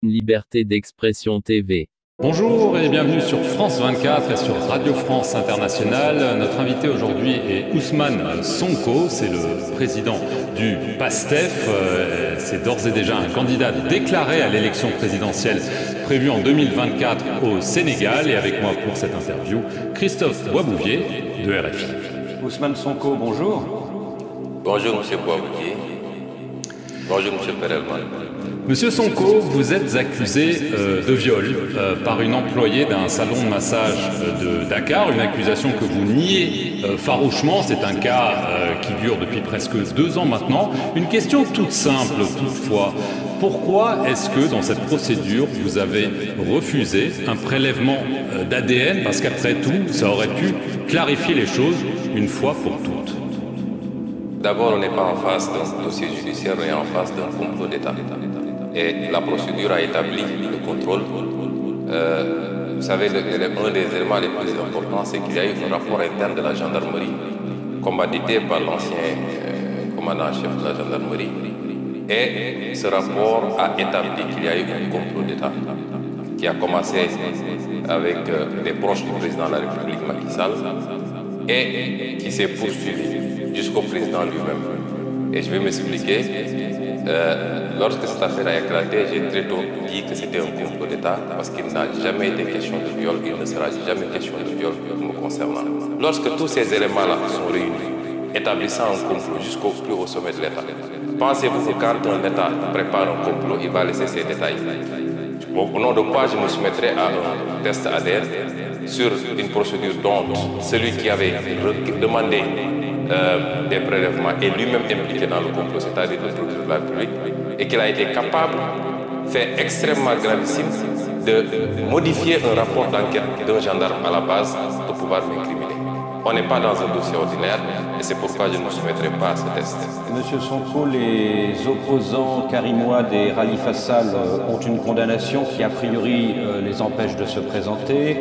Liberté d'expression TV. Bonjour et bienvenue sur France 24 et sur Radio France Internationale. Notre invité aujourd'hui est Ousmane Sonko, c'est le président du PASTEF. C'est d'ores et déjà un candidat déclaré à l'élection présidentielle prévue en 2024 au Sénégal. Et avec moi pour cette interview, Christophe Boisbouvier de RFI. Ousmane Sonko, bonjour. Bonjour Monsieur Boisbouvier. Bonjour Monsieur Perelman. Monsieur Sonko, vous êtes accusé de viol par une employée d'un salon de massage de Dakar, une accusation que vous niez farouchement. C'est un cas qui dure depuis presque 2 ans maintenant. Une question toute simple toutefois. Pourquoi est-ce que dans cette procédure, vous avez refusé un prélèvement d'ADN? Parce qu'après tout, ça aurait pu clarifier les choses une fois pour toutes. D'abord, on n'est pas en face d'un dossier judiciaire, on est en face d'un complot d'État. Et la procédure a établi le contrôle. Vous savez, un des éléments les plus importants, c'est qu'il y a eu un rapport interne de la gendarmerie, commandité par l'ancien commandant-chef de la gendarmerie. Et ce rapport a établi qu'il y a eu un complot d'État qui a commencé avec des proches du président de la République, Macky Sall, et qui s'est poursuivi jusqu'au président lui-même. Et je vais m'expliquer. Lorsque cette affaire a éclaté, j'ai très tôt dit que c'était un complot d'État parce qu'il n'a jamais été question de viol, il ne sera jamais question de viol me concernant. Lorsque tous ces éléments-là sont réunis, établissant un complot jusqu'au plus haut sommet de l'État, pensez-vous que quand un État prépare un complot, il va laisser ces détails? Au nom de quoi je me soumettrai à un test ADN sur une procédure dont celui qui avait demandé des prélèvements et lui-même impliqué dans le complot, c'est-à-dire le procureur de la République, et qu'il a été capable, fait extrêmement gravissime, de modifier un rapport d'enquête d'un gendarme à la base pour pouvoir m'incriminer. On n'est pas dans un dossier ordinaire et c'est pourquoi je ne me soumettrai pas à ce test. Monsieur Sonko, les opposants Karim Wade et Khalifa Sall ont une condamnation qui a priori les empêche de se présenter.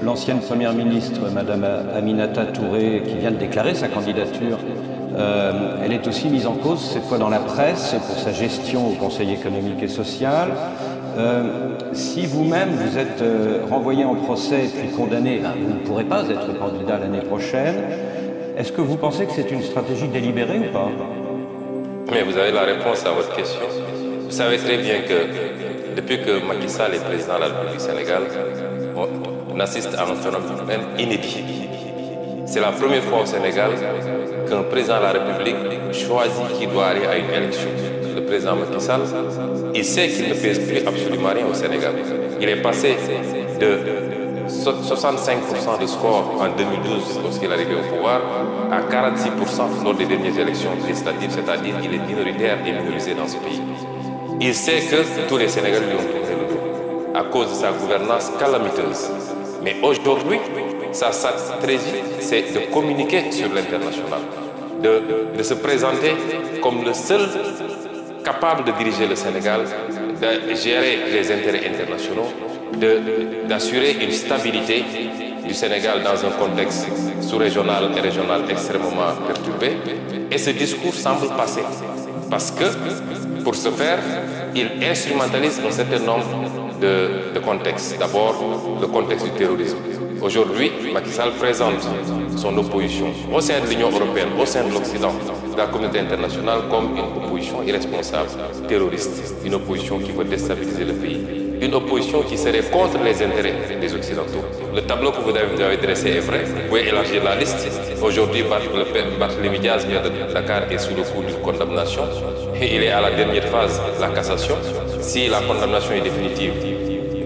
L'ancienne première ministre, Madame Aminata Touré, qui vient de déclarer sa candidature, elle est aussi mise en cause, cette fois dans la presse, pour sa gestion au Conseil économique et social. Si vous-même vous êtes renvoyé en procès puis condamné, vous ne pourrez pas être candidat l'année prochaine. Est-ce que vous pensez que c'est une stratégie délibérée ou pas? Mais vous avez la réponse à votre question. Vous savez très bien que depuis que Macky Sall est président de la République du Sénégal, on assiste à un phénomène inédit. C'est la première fois au Sénégal qu'un président de la République choisit qu'il doit aller à une élection. Le président Macky Sall, il sait qu'il ne pèse plus absolument rien au Sénégal. Il est passé de 65% de score en 2012 lorsqu'il est arrivé au pouvoir à 46% lors des dernières élections législatives, c'est-à-dire qu'il est minoritaire et minorisé dans ce pays. Il sait que tous les Sénégalais lui ont tourné le dos à cause de sa gouvernance calamiteuse. Mais aujourd'hui, sa stratégie, c'est de communiquer sur l'international, de se présenter comme le seul capable de diriger le Sénégal, de gérer les intérêts internationaux, d'assurer une stabilité du Sénégal dans un contexte sous-régional et régional extrêmement perturbé. Et ce discours semble passer. Parce que, pour ce faire, il instrumentalise un certain nombre de contextes. D'abord, le contexte du terrorisme. Aujourd'hui, Macky Sall présente son opposition au sein de l'Union européenne, au sein de l'Occident, de la communauté internationale, comme une opposition irresponsable, terroriste, une opposition qui veut déstabiliser le pays, une opposition qui serait contre les intérêts des Occidentaux. Le tableau que vous avez dressé est vrai, vous pouvez élargir la liste. Aujourd'hui, Barthélémy Diaz, maire de Dakar, est sous le coup d'une condamnation et il est à la dernière phase de la cassation. Si la condamnation est définitive,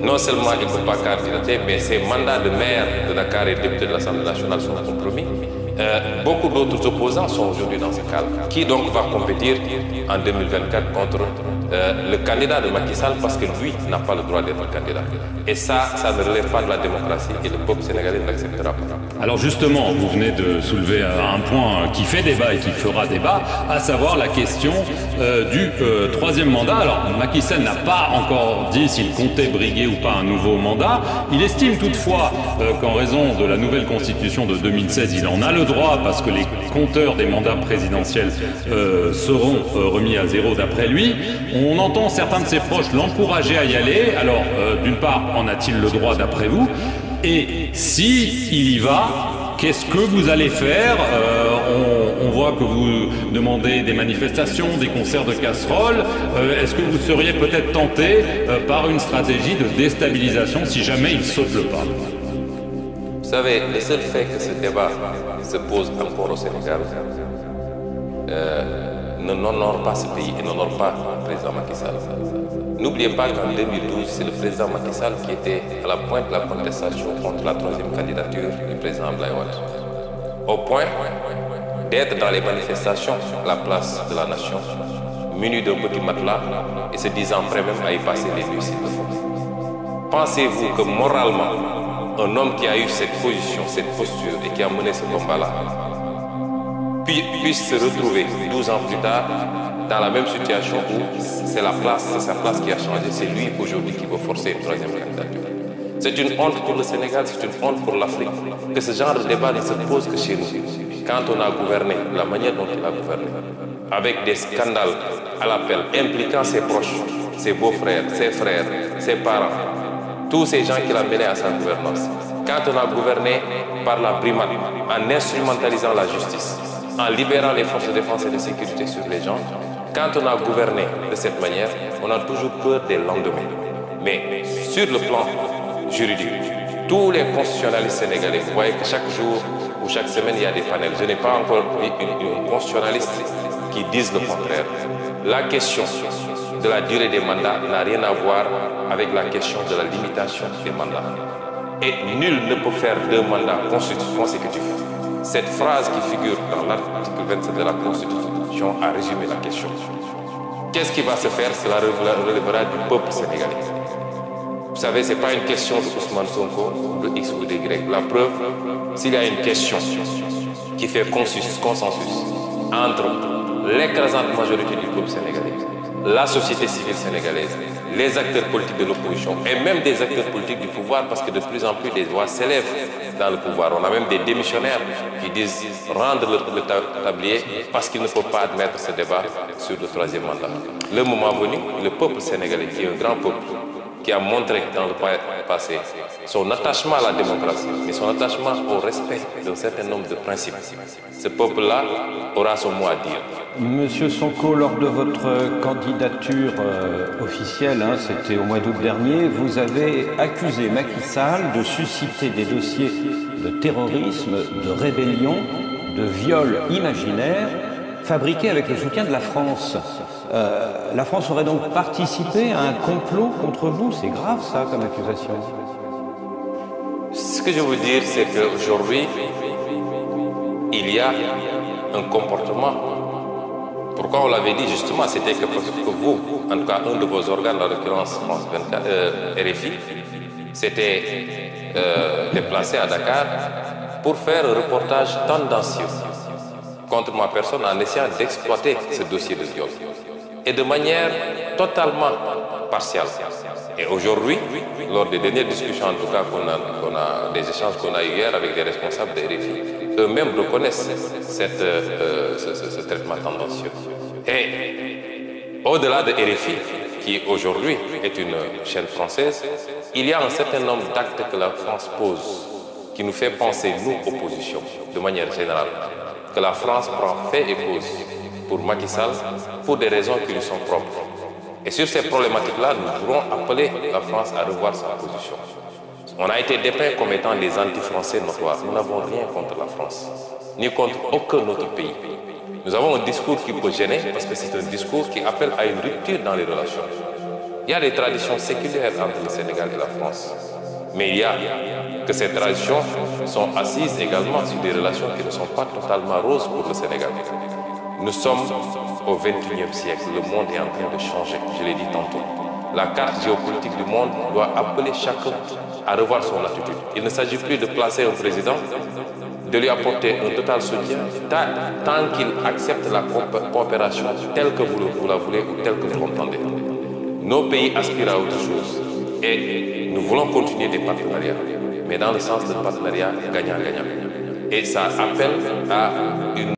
non seulement il ne peut pas candidater, mais ses mandats de maire de Dakar et député de l'Assemblée nationale sont compromis. Beaucoup d'autres opposants sont aujourd'hui dans ce cadre. Qui donc va compétir en 2024 contre le candidat de Macky Sall parce que lui n'a pas le droit d'être candidat. Et ça ne relève pas de la démocratie et le peuple sénégalais ne l'acceptera pas. Alors justement, vous venez de soulever un point qui fait débat et qui fera débat, à savoir la question du troisième mandat. Alors Macky Sall n'a pas encore dit s'il comptait briguer ou pas un nouveau mandat. Il estime toutefois qu'en raison de la nouvelle constitution de 2016, il en a le droit parce que les compteurs des mandats présidentiels seront remis à zéro d'après lui. On entend certains de ses proches l'encourager à y aller. Alors, d'une part, en a-t-il le droit d'après vous? Et si il y va, qu'est-ce que vous allez faire? On voit que vous demandez des manifestations, des concerts de casseroles. Est-ce que vous seriez peut-être tenté par une stratégie de déstabilisation si jamais il saute le pas? Vous savez, le seul fait que ce débat se pose encore au Sénégal n'honore pas ce pays et n'honore pas le président Macky Sall. N'oubliez pas qu'en 2012, c'est le président Macky Sall qui était à la pointe de la contestation contre la troisième candidature du président Abdoulaye Wade. Au point d'être dans les manifestations à la place de la nation, muni d'un petit matelas et se disant prêt même à y passer les nuits s'il le faut. Pensez-vous que moralement, un homme qui a eu cette position, cette posture et qui a mené ce combat-là, puisse se retrouver 12 ans plus tard dans la même situation où c'est sa place qui a changé, c'est lui aujourd'hui qui veut forcer une troisième candidature. C'est une honte pour le Sénégal, c'est une honte pour l'Afrique que ce genre de débat ne se pose que chez nous. Quand on a gouverné, la manière dont on a gouverné, avec des scandales à l'appel, impliquant ses proches, ses beaux-frères, ses frères, ses parents, tous ces gens qu'il a menés à sa gouvernance. Quand on a gouverné par la brimade, en instrumentalisant la justice, en libérant les forces de défense et de sécurité sur les gens, quand on a gouverné de cette manière, on a toujours peur des lendemains. Mais sur le plan juridique, tous les constitutionnalistes sénégalais, vous voyez que chaque jour ou chaque semaine, il y a des panels. Je n'ai pas encore vu une constitutionnaliste qui dise le contraire. La question de la durée des mandats n'a rien à voir avec la question de la limitation des mandats. Et nul ne peut faire 2 mandats consécutifs. Cette phrase qui figure dans l'article 27 de la Constitution a résumé la question. Qu'est-ce qui va se faire? Cela relèvera du peuple sénégalais. Vous savez, ce n'est pas une question de Ousmane Sonko, de X ou de Y. La preuve, s'il y a une question qui fait consensus entre l'écrasante majorité du peuple sénégalais, la société civile sénégalaise, les acteurs politiques de l'opposition et même des acteurs politiques du pouvoir, parce que de plus en plus les voix s'élèvent dans le pouvoir. On a même des démissionnaires qui disent rendre le tablier parce qu'ils ne peuvent pas admettre ce débat sur le troisième mandat. Le moment venu, le peuple sénégalais, qui est un grand peuple, qui a montré dans le passé son attachement à la démocratie, mais son attachement au respect d'un certain nombre de principes. Ce peuple-là aura son mot à dire. Monsieur Sonko, lors de votre candidature officielle, c'était au mois d'août dernier, vous avez accusé Macky Sall de susciter des dossiers de terrorisme, de rébellion, de viol imaginaire, fabriqués avec le soutien de la France. La France aurait donc participé à un complot contre vous. C'est grave ça comme accusation. Ce que je veux dire, c'est qu'aujourd'hui, il y a un comportement. Pourquoi on l'avait dit justement? C'était que parce que vous, en tout cas un de vos organes, en l'occurrence France 24, RFI, s'était déplacé à Dakar pour faire un reportage tendancieux contre ma personne en essayant d'exploiter ce dossier de viol. Et de manière totalement partiale. Et aujourd'hui, lors des dernières discussions, en tout cas, des échanges qu'on a eu hier avec des responsables de RFI, eux-mêmes reconnaissent ce traitement tendancieux. Et au-delà de RFI, qui aujourd'hui est une chaîne française, il y a un certain nombre d'actes que la France pose, qui nous fait penser, nous, opposition, de manière générale, que la France prend fait et cause pour Macky Sall, pour des raisons qui lui sont propres. Et sur ces problématiques-là, nous voulons appeler la France à revoir sa position. On a été dépeint comme étant les anti-français notoires. Nous n'avons rien contre la France, ni contre aucun autre pays. Nous avons un discours qui peut gêner, parce que c'est un discours qui appelle à une rupture dans les relations. Il y a des traditions séculaires entre le Sénégal et la France. Mais il y a que ces traditions sont assises également sur des relations qui ne sont pas totalement roses pour le Sénégal. Nous sommes au XXIe siècle, le monde est en train de changer, je l'ai dit tantôt. La carte géopolitique du monde doit appeler chacun à revoir son attitude. Il ne s'agit plus de placer un président, de lui apporter un total soutien, tant qu'il accepte la coopération telle que vous la voulez ou telle que vous l'entendez. Nos pays aspirent à autre chose et nous voulons continuer des partenariats, mais dans le sens de partenariat gagnant-gagnant. Et ça appelle à une